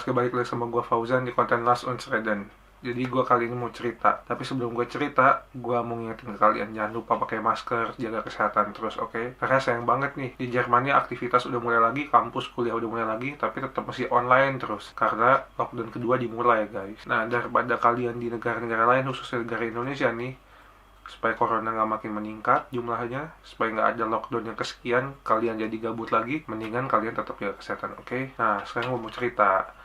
Oke, balik lagi sama gue Fauzan di konten Last on Sweden. Jadi gue kali ini mau cerita. Tapi sebelum gue cerita, gue mau ngingetin ke kalian jangan lupa pakai masker, jaga kesehatan terus, oke? Karena sayang banget nih, di Jerman aktivitas udah mulai lagi, kampus kuliah udah mulai lagi, tapi tetap masih online terus karena lockdown kedua dimulai, guys. Nah, daripada kalian di negara-negara lain, khususnya negara Indonesia nih, supaya corona nggak makin meningkat jumlahnya, supaya nggak ada lockdown yang kesekian, kalian jadi gabut lagi, mendingan kalian tetap jaga kesehatan, oke? Nah, sekarang gue mau cerita.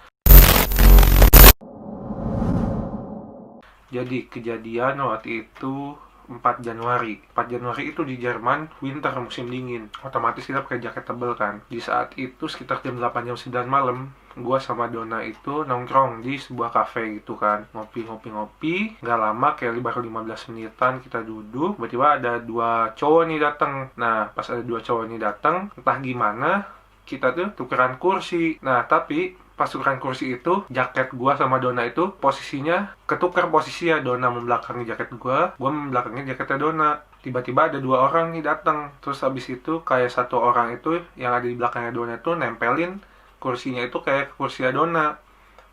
Jadi kejadian waktu itu 4 Januari. 4 Januari itu di Jerman winter, musim dingin. Otomatis kita pakai jaket tebel kan. Di saat itu sekitar jam 8 jam 9 malam, gua sama Dona itu nongkrong di sebuah cafe gitu kan. Ngopi. Nggak lama, kayak baru 15 menitan kita duduk. Tiba-tiba ada dua cowok nih datang. Nah, pas ada dua cowok nih datang, entah gimana kita tuh tukeran kursi. Nah, tapi pas tukeran kursi itu, jaket gua sama Dona itu posisinya ketukar posisinya. Dona membelakangi jaket gua membelakangi jaketnya Dona. Tiba-tiba ada dua orang nih datang. Terus habis itu kayak satu orang itu yang ada di belakangnya Dona itu nempelin kursinya itu kayak kursi Dona.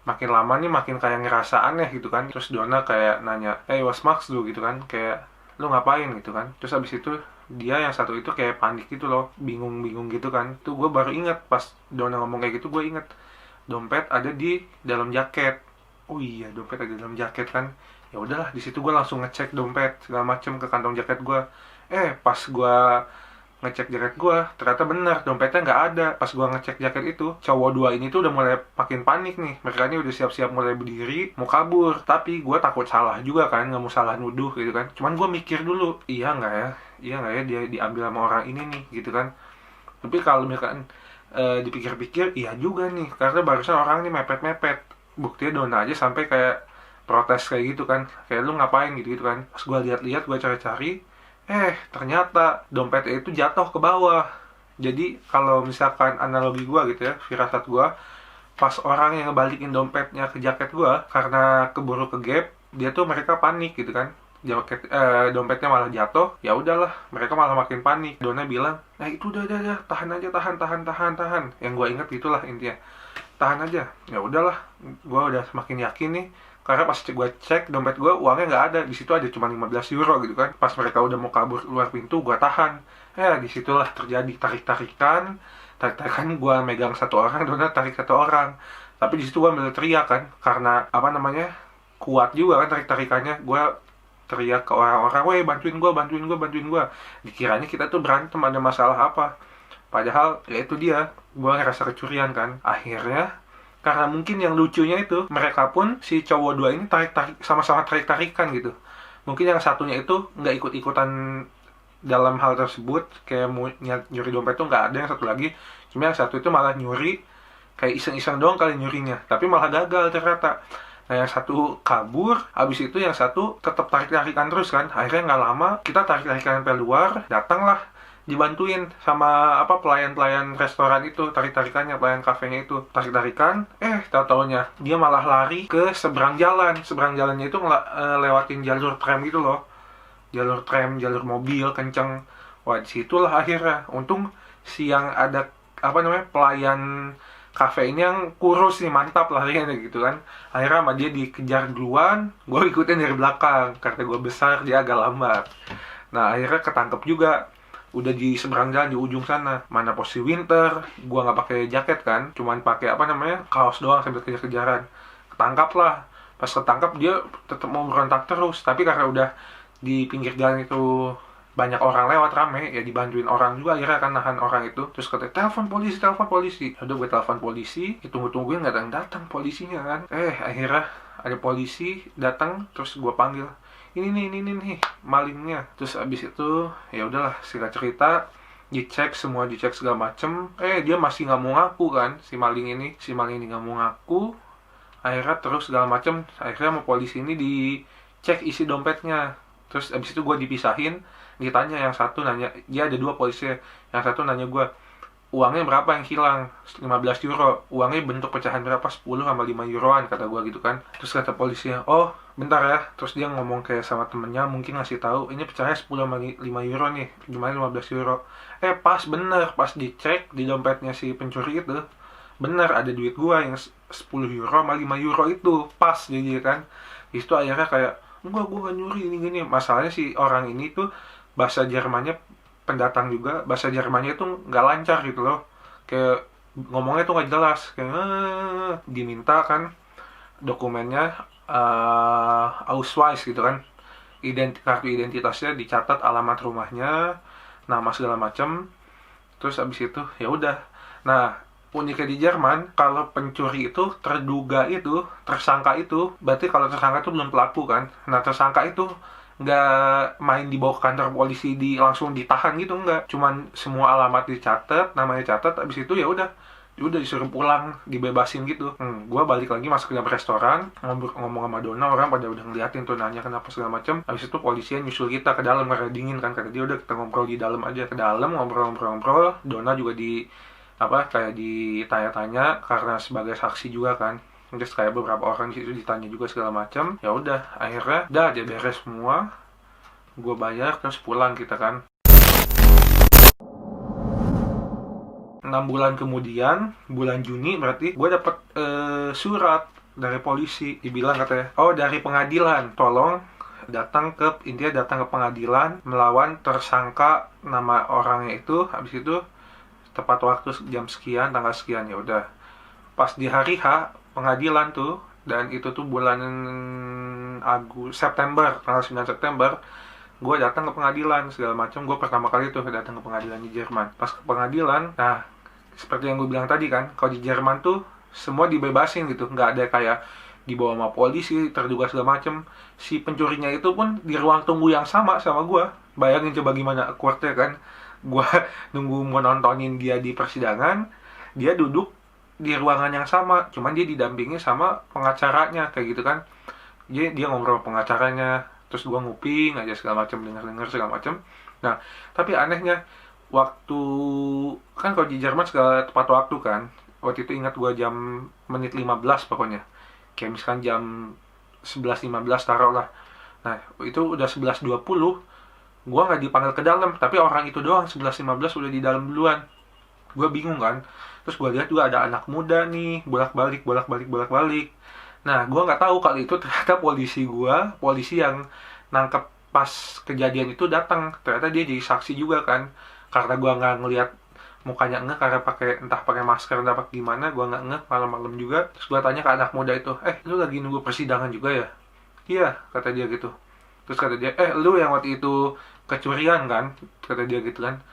Makin lama nih makin kayak ngerasa aneh gitu kan. Terus Dona kayak nanya, "Hey, what's Max lu?" gitu kan. Kayak, "Lu ngapain?" gitu kan. Terus habis itu dia yang satu itu kayak panik gitu loh, bingung gitu kan. Tuh gue baru ingat pas Dona ngomong kayak gitu, gue inget dompet ada di dalam jaket. Oh iya, dompet ada di dalam jaket kan. Ya udahlah, di situ gue langsung ngecek dompet segala macem ke kantong jaket gue. Pas gue ngecek jaket gue, ternyata benar dompetnya nggak ada. Pas gue ngecek jaket itu, cowok dua ini tuh udah mulai makin panik nih. Mereka ini udah siap-siap mulai berdiri mau kabur. Tapi gue takut salah juga kan, nggak mau salah nuduh gitu kan. Cuman gue mikir dulu, iya nggak ya dia diambil sama orang ini nih gitu kan. Tapi kalau misalkan dipikir-pikir, iya juga nih, karena barusan orang nih mepet-mepet. Buktinya Dona aja sampai kayak protes kayak gitu kan, kayak lu ngapain gitu kan. Pas gue lihat-lihat, gue cari-cari, ternyata dompetnya itu jatuh ke bawah. Jadi kalau misalkan analogi gue gitu ya, firasat gue, pas orang yang ngebalikin dompetnya ke jaket gue karena keburu ke gap, dia tuh mereka panik gitu kan. Dompetnya malah jatuh, ya udahlah, mereka malah makin panik. Dona bilang, "Nah itu udah, tahan aja, tahan." Yang gue inget itulah intinya, tahan aja. Ya udahlah, gue udah semakin yakin nih, karena pas gue cek dompet gue, uangnya nggak ada. Di situ ada cuma 15 euro gitu kan. Pas mereka udah mau kabur keluar pintu, gue tahan. Disitulah terjadi tarik-tarikan. Gue megang satu orang, Dona tarik satu orang. Tapi di situ gue ambil teriak kan, karena kuat juga kan tarik-tarikannya. Gue teriak ke orang-orang, "Weh, bantuin gue." Dikiranya kita tuh berantem, ada masalah apa. Padahal ya itu dia, gue ngerasa kecurian kan. Akhirnya karena mungkin yang lucunya itu, mereka pun si cowok dua ini sama-sama tarik-tarikan gitu. Mungkin yang satunya itu nggak ikut-ikutan dalam hal tersebut, kayak mau nyuri dompet tuh nggak ada. Yang satu lagi, cuma yang satu itu malah nyuri kayak iseng-iseng doang kali nyurinya, tapi malah gagal ternyata. Nah, yang satu kabur, habis itu yang satu tetap tarik-tarikan terus kan. Akhirnya nggak lama, kita tarik-tarikan sampai luar, datanglah dibantuin sama pelayan-pelayan restoran itu, tarik-tarikannya, pelayan kafenya itu. Tarik-tarikan, tahu-taunya dia malah lari ke seberang jalan. Seberang jalannya itu lewatin jalur tram gitu loh. Jalur tram, jalur mobil kenceng. Wah, disitulah akhirnya. Untung siang ada pelayan kafe ini yang kurus nih, mantap larinya gitu kan. Akhirnya sama dia dikejar duluan, gue ikutin dari belakang karena gue besar, dia agak lambat. Nah, akhirnya ketangkep juga, udah di seberang jalan di ujung sana. Mana posisi winter, gue nggak pakai jaket kan, cuman pakai kaos doang sambil kejar-kejaran. Ketangkap lah. Pas ketangkap dia tetap mau berontak terus, tapi karena udah di pinggir jalan itu banyak orang lewat rame, ya dibantuin orang juga akhirnya kan nahan orang itu. Terus kata, telepon polisi. Udah gue telepon polisi, tungguin nggak datang polisinya kan. Akhirnya ada polisi datang, terus gue panggil, ini nih malingnya. Terus abis itu ya udahlah, singkat cerita dicek segala macem. Dia masih nggak mau ngaku kan, si maling ini nggak mau ngaku. Akhirnya terus segala macem, akhirnya sama polisi ini dicek isi dompetnya. Terus abis itu gue dipisahin, ditanya, yang satu nanya, dia ada dua polisi, yang satu nanya gue, uangnya berapa yang hilang? 15 euro. Uangnya bentuk pecahan berapa? 10 sama 5 euroan, kata gue gitu kan. Terus kata polisinya, "Oh, bentar ya." Terus dia ngomong kayak sama temennya, mungkin ngasih tahu, ini pecahannya 10 sama 5 euro nih, gimana 15 euro. Pas bener, pas dicek di dompetnya si pencuri itu, bener ada duit gua yang 10 euro sama 5 euro itu pas jadi kan. Itu akhirnya kayak enggak, gua gak nyuri ini gini. Masalahnya si orang ini tuh bahasa Jermannya, pendatang juga, bahasa Jermannya tuh nggak lancar gitu loh, kayak ngomongnya tuh nggak jelas, kayak diminta kan dokumennya, Ausweis gitu kan, kartu identitasnya dicatat, alamat rumahnya, nama segala macam. Terus abis itu ya udah. Nah, uniknya di Jerman, kalau pencuri itu terduga itu, tersangka itu, berarti kalau tersangka itu belum pelaku kan. Nah, tersangka itu nggak main dibawa ke kantor polisi langsung ditahan gitu, nggak. Cuman semua alamat dicatat, namanya catat, abis itu ya udah disuruh pulang, dibebasin gitu. Gue balik lagi masuk ke dalam restoran, ngomong sama Dona, orang pada udah ngeliatin tuh, nanya kenapa segala macam. Habis itu polisinya nyusul kita ke dalam karena dingin kan, kata dia udah kita ngobrol di dalam aja. Ke dalam ngobrol. Dona juga kayak ditanya-tanya karena sebagai saksi juga kan. Terus kayak beberapa orang di situ ditanya juga segala macam. Ya udah, akhirnya dia beres semua. Gue bayar terus pulang kita kan. 6 bulan kemudian, bulan Juni berarti, gue dapet surat dari polisi. Dibilang katanya, oh dari pengadilan, tolong datang ke pengadilan melawan tersangka, nama orangnya itu. Habis itu tepat waktu jam sekian, tanggal sekian. Ya udah, pas di hari H pengadilan tuh, dan itu tuh bulan September, tanggal 9 September, gue datang ke pengadilan segala macam. Gue pertama kali tuh datang ke pengadilan di Jerman. Pas ke pengadilan, nah seperti yang gue bilang tadi kan, kalau di Jerman tuh semua dibebasin gitu, nggak ada kayak dibawa sama polisi, terduga segala macem. Si pencurinya itu pun di ruang tunggu yang sama gue. Bayangin coba gimana awkwardnya kan. Gue nunggu mau nontonin dia di persidangan, dia duduk di ruangan yang sama, cuman dia didampingi sama pengacaranya kayak gitu kan. Dia ngobrol sama pengacaranya, terus gue nguping aja segala macem, denger segala macem. Nah, tapi anehnya, waktu kan kalau di Jerman segala tepat waktu kan, waktu itu ingat gue menit 15 pokoknya, kayak misalkan jam 11.15 taruh lah. Nah itu udah 11.20, gue nggak dipanggil ke dalam, tapi orang itu doang 11.15 udah di dalam duluan. Gue bingung kan, terus gue lihat juga ada anak muda nih bolak balik. Nah gue nggak tahu kalau itu ternyata polisi yang nangkep pas kejadian itu datang. Ternyata dia jadi saksi juga kan, karena gue nggak ngelihat mukanya karena entah pakai masker entah pakai gimana, gue nggak malam-malam juga. Terus gue tanya ke anak muda itu, lu lagi nunggu persidangan juga ya? Iya, kata dia gitu. Terus kata dia, lu yang waktu itu kecurian kan? Kata dia gitu kan.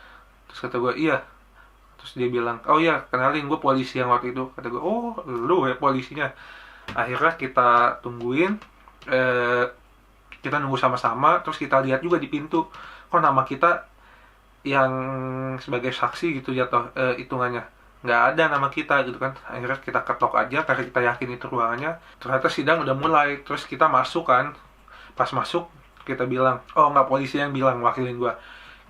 Terus kata gue, iya. Terus dia bilang, oh iya, kenalin, gue polisi yang waktu itu. Kata gue, oh lu ya polisinya. Akhirnya kita tungguin, kita nunggu sama-sama. Terus kita lihat juga di pintu, kok nama kita yang sebagai saksi gitu jatuh hitungannya nggak ada nama kita gitu kan. Akhirnya kita ketok aja karena kita yakin itu ruangannya. Ternyata sidang udah mulai. Terus kita masuk kan, pas masuk kita bilang, oh nggak, polisi yang bilang, wakilin gua,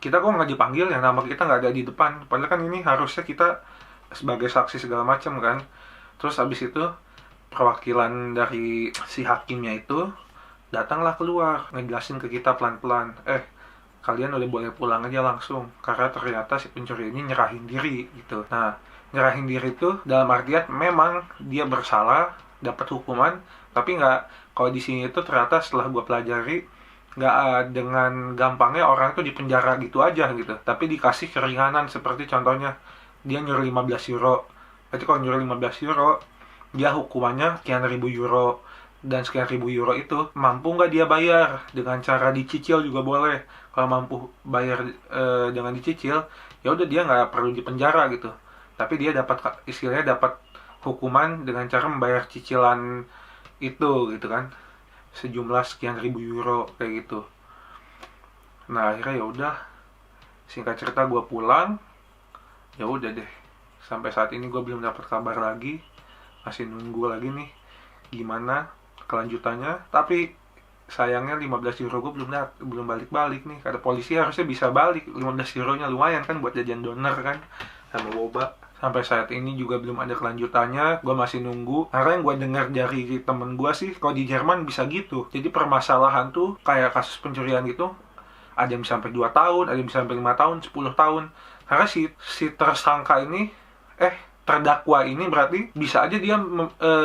kita kok nggak dipanggil ya, nama kita nggak ada di depan, padahal kan ini harusnya kita sebagai saksi segala macam kan. Terus abis itu perwakilan dari si hakimnya itu datanglah keluar, ngejelasin ke kita pelan-pelan, kalian udah boleh pulang aja langsung, karena ternyata si pencuri ini nyerahin diri gitu. Nah, nyerahin diri itu dalam artian memang dia bersalah, dapat hukuman, tapi nggak, kalau di sini itu ternyata setelah gue pelajari, nggak dengan gampangnya orang itu dipenjara gitu aja gitu, tapi dikasih keringanan. Seperti contohnya dia nyuri 15 euro, berarti kalau nyuri 15 euro dia hukumannya sekian ribu euro, dan sekian ribu euro itu mampu nggak dia bayar dengan cara dicicil juga boleh. Kalau mampu bayar dengan dicicil, ya udah dia nggak perlu dipenjara gitu, tapi dia dapat istilahnya dapat hukuman dengan cara membayar cicilan itu gitu kan, sejumlah sekian ribu euro kayak gitu. Nah akhirnya ya udah, singkat cerita gue pulang. Ya udah deh, sampai saat ini gue belum dapat kabar lagi, masih nunggu lagi nih gimana kelanjutannya. Tapi sayangnya 15 euro gue belum balik-balik nih. Kata polisi harusnya bisa balik 15 euronya, lumayan kan buat jajan doner kan sama boba. Sampai saat ini juga belum ada kelanjutannya, gue masih nunggu. Karena yang gue dengar dari temen gue sih, kalau di Jerman bisa gitu. Jadi permasalahan tuh kayak kasus pencurian gitu, ada yang bisa sampai 2 tahun, ada yang bisa sampai 5 tahun, 10 tahun. Karena si tersangka ini terdakwa ini berarti bisa aja dia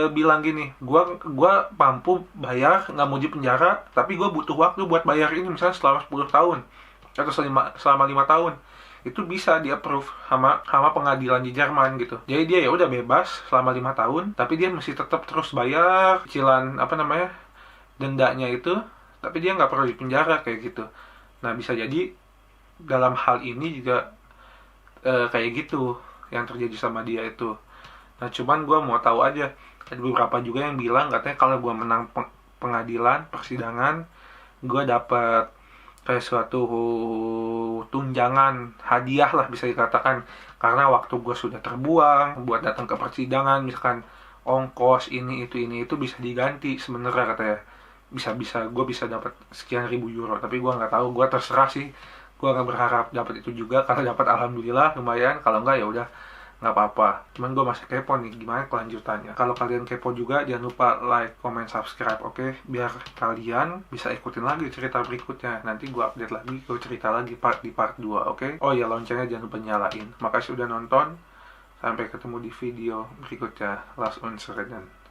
bilang gini, gua mampu bayar, nggak mau di penjara, tapi gua butuh waktu buat bayar ini, misalnya selama 10 tahun atau selama 5 tahun. Itu bisa di approve sama pengadilan di Jerman gitu. Jadi dia ya udah bebas selama 5 tahun, tapi dia mesti tetap terus bayar cicilan dendanya itu, tapi dia nggak perlu di penjara kayak gitu. Nah, bisa jadi dalam hal ini juga kayak gitu yang terjadi sama dia itu. Nah, cuman gue mau tahu aja, ada beberapa juga yang bilang katanya kalau gue menang pengadilan, persidangan, gue dapat kayak suatu tunjangan, hadiah lah bisa dikatakan, karena waktu gue sudah terbuang buat datang ke persidangan, misalkan ongkos ini itu bisa diganti sebenarnya katanya. Gue bisa dapat sekian ribu euro, tapi gue nggak tahu, gue terserah sih. Gue nggak berharap dapat itu juga. Kalau dapat alhamdulillah lumayan, kalau nggak ya udah nggak apa-apa. Cuman gue masih kepo nih gimana kelanjutannya. Kalau kalian kepo juga, jangan lupa like, comment, subscribe, oke? Biar kalian bisa ikutin lagi cerita berikutnya. Nanti gue update lagi, gue cerita lagi di part 2, oke? Oh ya, loncengnya jangan lupa nyalain. Makasih udah nonton. Sampai ketemu di video berikutnya. Last Unseren.